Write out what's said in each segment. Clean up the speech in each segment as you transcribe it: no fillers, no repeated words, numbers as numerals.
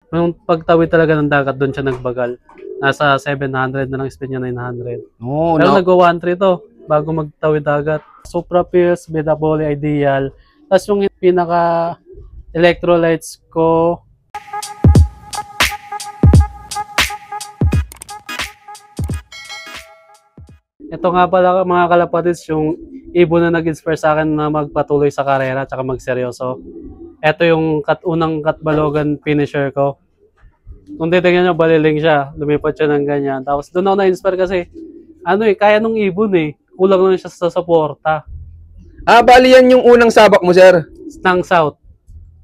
Yung pagtawid talaga ng dagat, doon siya nagbagal. Nasa 700 na lang speed niya, 900. Oh, Pero nagwa 1.3 to bago magtawid dagat. Supra Pills, Metabolic Ideal. Tapos yung pinaka electrolytes ko, ito nga pala mga kalapatids, yung ibon na nag-inspire sa akin na magpatuloy sa karera at magseryoso. Ito yung unang Katbalogan finisher ko. Kung titignan nyo, baliling siya. Lumipat siya ng ganyan. Tapos doon ako na-inspire kasi, kaya nung ibon eh. Kulang lang siya sa suporta. Bali yan yung unang sabak mo, sir? Ng South.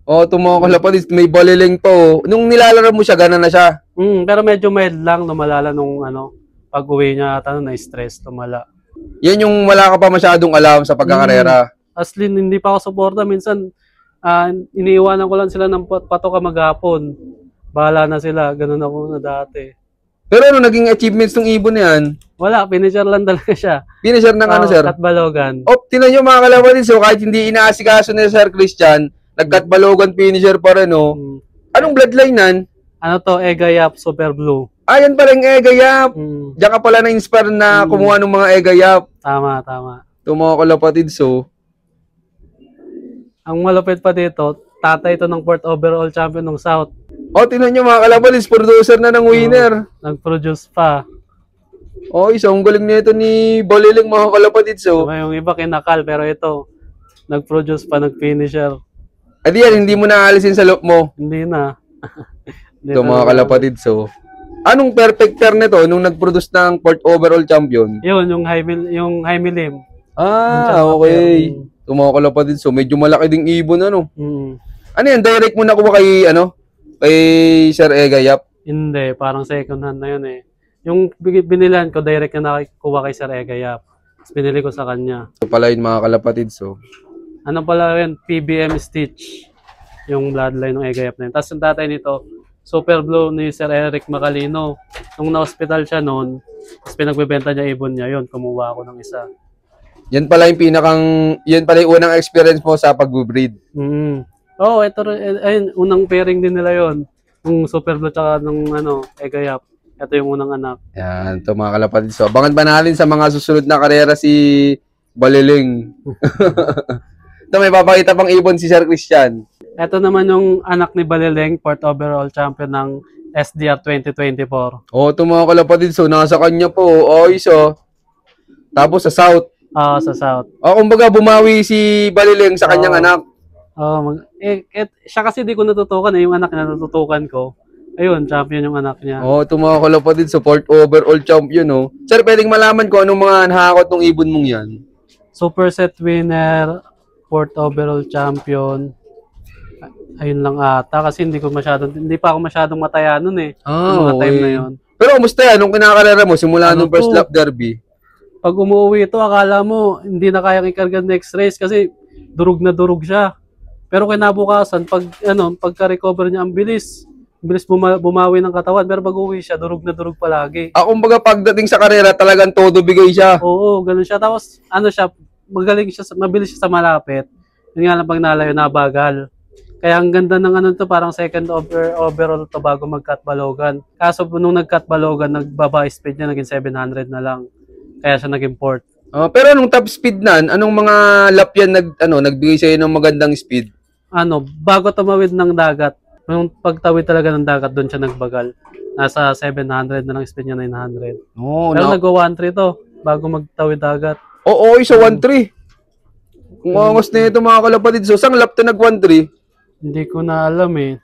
Oh, mga kalapatids, may baliling pa oh. Nung nilalaro mo siya, gano'n na siya? Pero medyo mild lang, lumalala nung pag-uwi niya ata na-stress, lumala. Yan yung wala ka pa masyadong alam sa pagkakarera. Aslin, hindi pa ako suporta. Minsan, iniiwanan ko lang sila ng patoka maghapon. Bahala na sila. Ganun ako na dati. Pero ano naging achievements ng ibon na yan? Wala, finisher lang talaga siya. Finisher ng ano, sir? Katbalogan. Tinan nyo mga kalapatids, so kahit hindi inaasikaso ni Sir Christian, nag-Katbalogan finisher pa rin, oh. Anong bloodline nan? Ano to? Egayap Super Blue. Yan pala yung Egayap. Diyan ka pala na-inspire na kumuha ng mga Egayap. Tama. Ito mga kalapatids, so. Ang malupit pa dito, tatay ito ng 4th overall champion ng South. Tinan nyo mga kalapatids, producer na ng winner. Nag-produce pa. Isang galing nito ni Baliling mga kalapatids, so. Yung iba kinakal, pero ito, nag-produce pa, nag-finisher. Yan, hindi mo na alisin sa loop mo. Hindi na. Ito mga kalapatids, so. Anong perfect pair nito nung nag-produce ng 4th overall champion? Yun, yung high milim. Okay. Ito mga kalapatids, so medyo malaki ding ibon, ano? Ano yan, direct mo nakuha kay, kay Sir Egayap? Hindi, parang second hand na yun eh. Yung binilan ko, direct na nakuha kay Sir Egayap. Tapos binili ko sa kanya. Ito pala yun mga kalapatids, so. Ano pala yun? PBM Stitch. Yung bloodline ng Egayap na yun. Tapos yung tatay nito, Super Blue ni Sir Eric Macalino. Nung na-hospital siya noon, tapos pinagbebenta niya ibon niya, yun, kumuha ako ng isa. Yan pala yung yan pala yung unang experience mo sa pag-breed. Ito rin, unang pairing din nila yon. Yung Super Blue tsaka nung Egayap. Ito yung unang anak. Yan, ito mga kalapatids. So, abangan pa natin sa mga susunod na karera si Baliling. Ito, may papakita pang ibon si Sir Christian. Ito naman yung anak ni Baliling, 4th overall champion ng SDR 2024. Ito mga kalapatids. So, nasa kanya po. Tapos sa South. Sa South. Kumbaga bumawi si Baliling sa kanyang anak. Siya kasi di ko natutukan yung anak na natutukan ko. Ayun, champion yung anak niya. Ito mga kalapatids. So, 4th overall champion, no? Sir, pwedeng malaman ko anong mga nahakot ng ibon mong yan? Super set winner, 4th overall champion. Ayun lang ata kasi hindi pa ako masyadong mataya noon eh. Mga time na yun. Pero kumusta yan nung kinakarera mo simula nung first lap derby? Pag umuwi ito, akala mo hindi na kayang ikarga next race kasi durug na durug siya. Pero kinabukasan pagka-recover niya ang bilis bumawi ng katawan, pero pag uwi siya durug na durug palagi. Kumbaga pagdating sa karera talagang todo bigay siya. Oo, ganun siya. Tapos magaling siya, mabilis siya sa malapit. Yun nga lang pag nalayo nabagal. Kaya ang ganda ng parang second overall to bago mag-Katbalogan. Kaso nung nag-Katbalogan, nagbaba speed niya, naging 700 na lang. Kaya siya nag-import. Pero nung top speed anong mga lap yan nagbigay sa'yo ng magandang speed? Bago tumawid ng dagat, nung pagtawid talaga ng dagat, doon siya nagbagal. Nasa 700 na lang speed niya, 900. Pero nagwa 1.3 to bago magtawid dagat. Isa 1.3. Kung angos na ito mga kalapatids. So, sang lap to nag 1.3? Hindi ko na alam eh.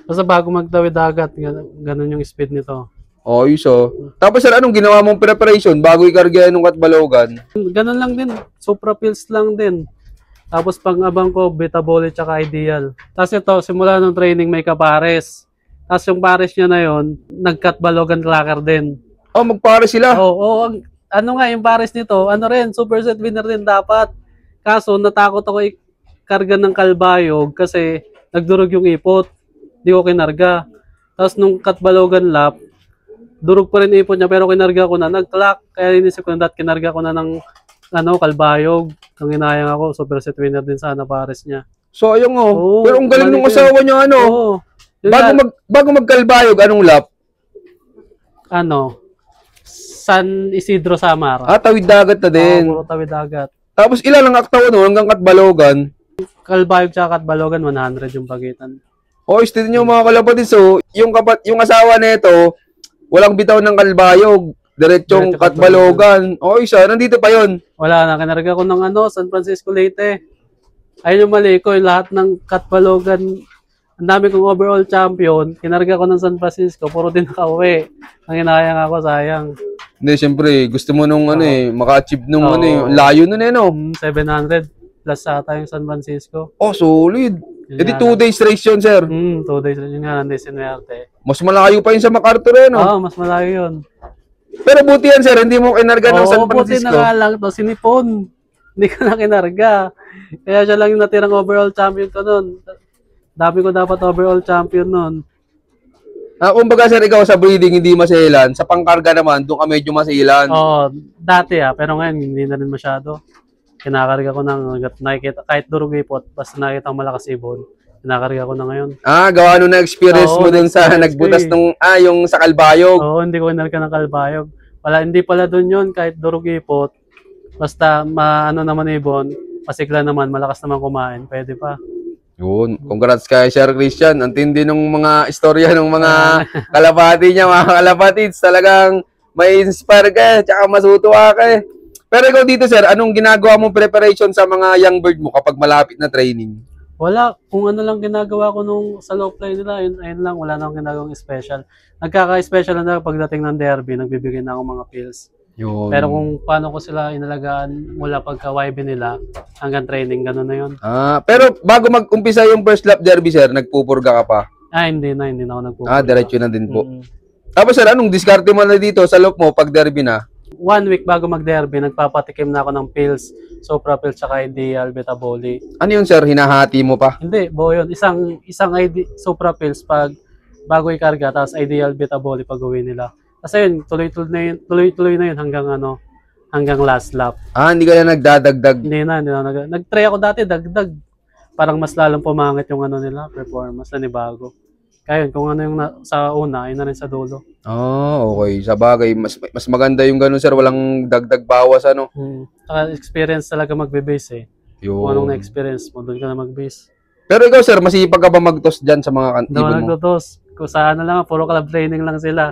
Basta bago magtawid dagat, ganun yung speed nito. Tapos sir, anong ginawa mong preparation bago ikarga ng Katbalogan? Ganun lang din. Supra Pills lang din. Tapos pang-abang ko, Metabolic tsaka Ideal. Tapos ito, simula nung training may kapares. Tapos yung pares niya na yon, nag-Katbalogan tracker din. Magpares sila? Yung pares nito, super set winner din dapat. Kaso natakot ako karga ng kalbayog kasi nagdurog yung ipot. Di ko kinarga. Tapos nung Katbalogan lap, durog pa rin ipot niya pero kinarga ko na. Nag-clock. Kaya inisip ko na kinarga ko na ng kalbayog. Nung inayang ako, super set winner din sana pares niya. So ayun pero ang galing ng asawa niya Yun nga, Bago magkalbayog, anong lap? ano, San Isidro Samar. Tawid dagat na din. Puro tawid dagat. Tapos ilan ang aktawan no, hanggang Katbalogan? Kalbayog tsaka Katbalogan, 100 yung pagitan. Din nyo mga kalapatid. So, yung asawa nito, walang bitaw ng Kalbayog. Diretsong Diretso Katbalogan. Nandito pa yon. Wala na, kinarga ko ng San Francisco Leyte. Ayun yung mali ko, yung lahat ng Katbalogan, ang dami kong overall champion, kinarga ko ng San Francisco, puro din nakauwi. Ang hinayang ako, sayang. Hindi, syempre, gusto mo nung maka-achieve nung layo nun no? 700 plus ata yung San Francisco. Solid. Yun 2 days race yun, sir. 2 days rin yun nga, nandun sinwerte. Mas malayo pa yun sa MacArthur, no? Mas malayo yun. Pero buti yan, sir, hindi mo kinarga ng San Buti Francisco. na nga lang to, sinipon. Hindi ko na kinarga. Kaya siya lang yung natirang overall champion ko nun. Dami ko dapat overall champion nun. Kumbaga, sir, ikaw sa breeding hindi masilan. Sa pangkarga naman, doon ka medyo masilan. Dati pero ngayon hindi na rin masyado. Kinakarga ko ng nakikita, kahit durog ipot, basta nakikita ang malakas ibon, kinakarga ko na ngayon. Gawa nung na-experience mo dun sa nagbutas nung, yung sa Kalbayog. Hindi ko kinarga ng Kalbayog. Hindi pala dun yun, kahit durog ipot, basta naman ibon, pasigla naman, malakas naman kumain, pwede pa. Yun. Congrats kay Sir Christian. Ang tindi ng mga istorya ng mga kalapati niya, mga kalapatids. Talagang may inspire ka, tsaka masutuwa ka. Pero ikaw dito, sir, anong ginagawa mong preparation sa mga young bird mo kapag malapit na training? Wala. Kung ano lang ginagawa ko nung sa low fly nila, ayun lang. Wala na akong ginagawang special. Nagkaka-special na pagdating ng derby, nagbibigay na ako mga pills. Yun. Pero kung paano ko sila inalagaan mula pagka-YB nila hanggang training, gano'n na yun. Pero bago mag-umpisa yung first lap derby, sir, nagpupurga ka pa? Hindi na ako nagpupurga. Diretso na din po. Tapos, sir, anong diskarte mo na dito sa loop mo pag derby na? 1 week bago mag-derby, nagpapatikim na ako ng pills, Sopra pills, tsaka Ideal, Betaboli. Ano yun, sir? Hinahati mo pa? Hindi, buo yun. Isang Sopra pills pag bago ikarga, tapos Ideal, Betaboli pag uwi nila. Kasi yun, tuloy-tuloy na yun hanggang last lap. Hindi ka na nagdadagdag? Hindi na. Nag-try ako dati, dagdag. Parang mas lalong pumangit yung nila, performance na bago. Kaya yun, kung ano yung sa una, yun na rin sa dulo. Okay. Sa bagay, mas maganda yung ganun, sir. Walang dagdag bawas, ano? Saka experience talaga magbe-base Yun. Kung anong na-experience mo, doon ka na mag-base. Pero ikaw, sir, masipag ka ba mag-toss dyan sa mga ibon mo? Doon nagtotos. Kung saan lang, puro club training lang sila.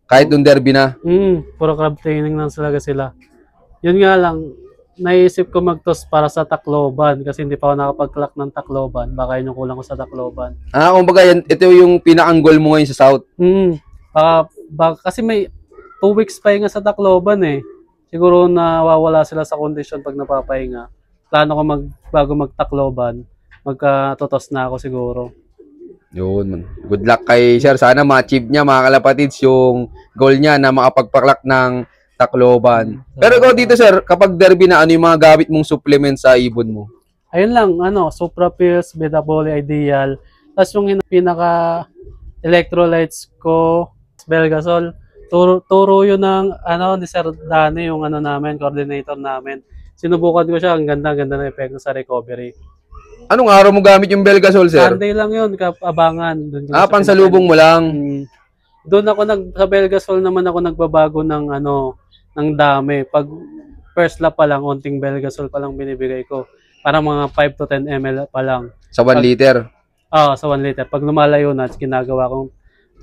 Kahit nung derby na? Puro club training lang sila. Yun nga lang, naisip ko mag-toss para sa Tacloban kasi hindi pa ako nakapag-clock ng Tacloban. Baka yun yung kulang ko sa Tacloban. Kumbaga ito yung pinaka-goal mo ngayon sa South? Kasi may 2 weeks pahinga sa Tacloban Siguro nawawala sila sa condition pag napapahinga. Plano ko bago mag-Tacloban, magka-totos na ako siguro. Yun, man. Good luck kay sir. Sana ma-achieve niya, mga kalapatids, yung goal niya na makapagpaklak ng Tacloban. Pero ikaw dito, sir, kapag derby na, ano yung mga gamit mong supplement sa ibon mo? Ayun lang, Supra pills, Betaboli, Ideal. Tapos yung pinaka electrolytes ko, Belgasol. Turo yun ng ni Sir Dani, yung namin, coordinator namin. Sinubukan ko siya, ang ganda na epekto sa recovery. Anong araw mo gamit yung Belgasol, sir? Sunday lang yun, abangan. Pansalubong mo lang. Doon ako sa Belgasol naman ako nagbabago ng ng dami. Pag first lap pa lang, unting Belgasol pa lang binibigay ko. Parang mga 5 to 10 ml pa lang. Sa 1 liter? Sa 1 liter. Pag lumalayo na, ginagawa kong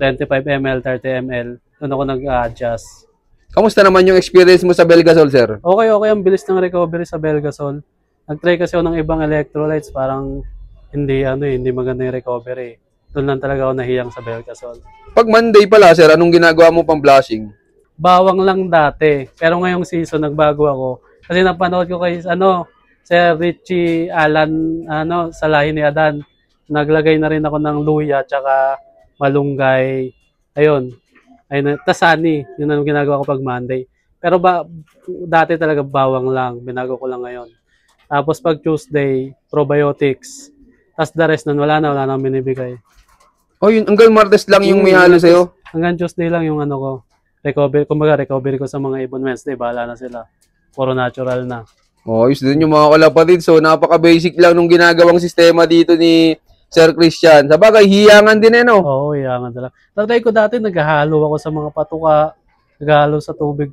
25 ml, 30 ml. Doon ako nag-adjust. Kamusta naman yung experience mo sa Belgasol, sir? Okay. Ang bilis ng recovery sa Belgasol. Nag-try kasi ako ng ibang electrolytes, parang hindi maganda yung recovery. Doon lang talaga ako nahiyang sa Belgasol. Pag Monday pala, sir, anong ginagawa mo pang blushing? Bawang lang dati. Pero ngayong season, nagbago ako. Kasi napanood ko kay, Sir Richie Alan, sa lahi ni Adan. Naglagay na rin ako ng luya, tsaka malunggay. Ayun, tasani. Yun ang ginagawa ko pag Monday. Pero dati talaga bawang lang. Binago ko lang ngayon. Tapos pag Tuesday, probiotics. Tapos the rest nun, wala na binibigay. Yun, hanggang Martes lang yung may halo sa'yo? Hanggang Tuesday lang yung ko. Recovery ko sa mga ibon. Wednesday, bahala na sila. Puro natural na. Ayos din yung mga kalapatid. So, napaka-basic lang nung ginagawang sistema dito ni Sir Christian. Sa bagay, hiyangan din no? Oo, hiyangan talaga. Tatry ko dati, naghahalo ako sa mga patuka, naghahalo sa tubig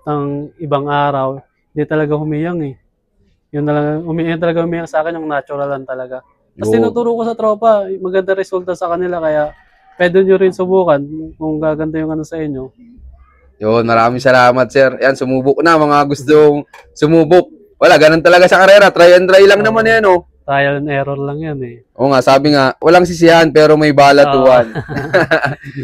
ng ibang araw. Hindi talaga humiyang eh. Yun talaga humiyang sa akin, yung naturalan talaga. Tapos tinuturo ko sa tropa, maganda resulta sa kanila, kaya pwede nyo rin subukan kung gaganda yung ano sa inyo. Yun, maraming salamat, sir. Yan, sumubok na, mga gustong sumubok. Wala, ganun talaga sa karera. Try and try lang naman yan, oh. Trial and error lang yan eh. Oo nga, sabi nga, walang sisihan pero may balatuan.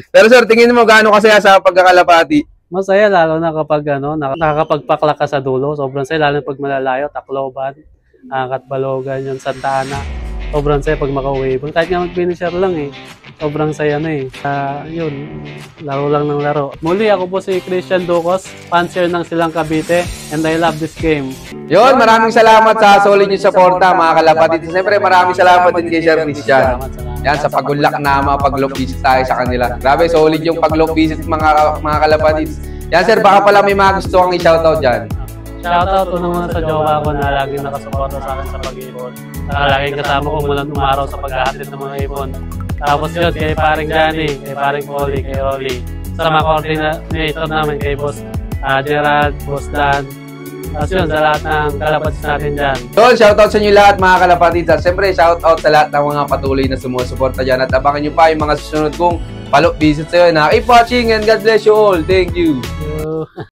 Pero sir, tingin mo gaano kasaya sa pagkakalapati? Masaya lalo na kapag nakakapagpakla ka sa dulo. Sobrang saya lalo na pag malalayo, Tacloban, Katbalogan, yung Santa Ana. Sobrang saya pag makauwi. Kahit nga mag-finisher lang eh. Sobrang saya na eh. Yun, laro lang ng laro. Muli, ako po si Christian Ducos, fansir ng Silang Cavite, and I love this game. Yun, maraming salamat sa solid yung suporta, mga kalapatid. Siyempre, maraming salamat din kay Sir Christian. Yan, sa pag-unlock na mga pag-look visit tayo sa kanila. Grabe, solid yung pag-look visit mga kalapatid. Yan, sir, baka pala may mga gusto kang i-shoutout dyan. Shoutout ko naman sa jowa ko na lagi nakasuporta sa akin sa pag-ipon. Laging kasama ko mula umaraw sa paghahatid ng mga ipon. Tapos yun, kay paring Johnny, kay paring Polly, kay Oli. Sa mga coordinator namin, kay Boss Gerald, Boss Dan. Tapos yun, sa lahat ng kalapatid natin dyan. So, shoutout sa inyo lahat mga kalapatid. At siyempre, shoutout sa lahat ng mga patuloy na sumusuporta dyan. At abangan nyo pa yung mga susunod kong follow-up visit sa iyo na keep watching and God bless you all. Thank you.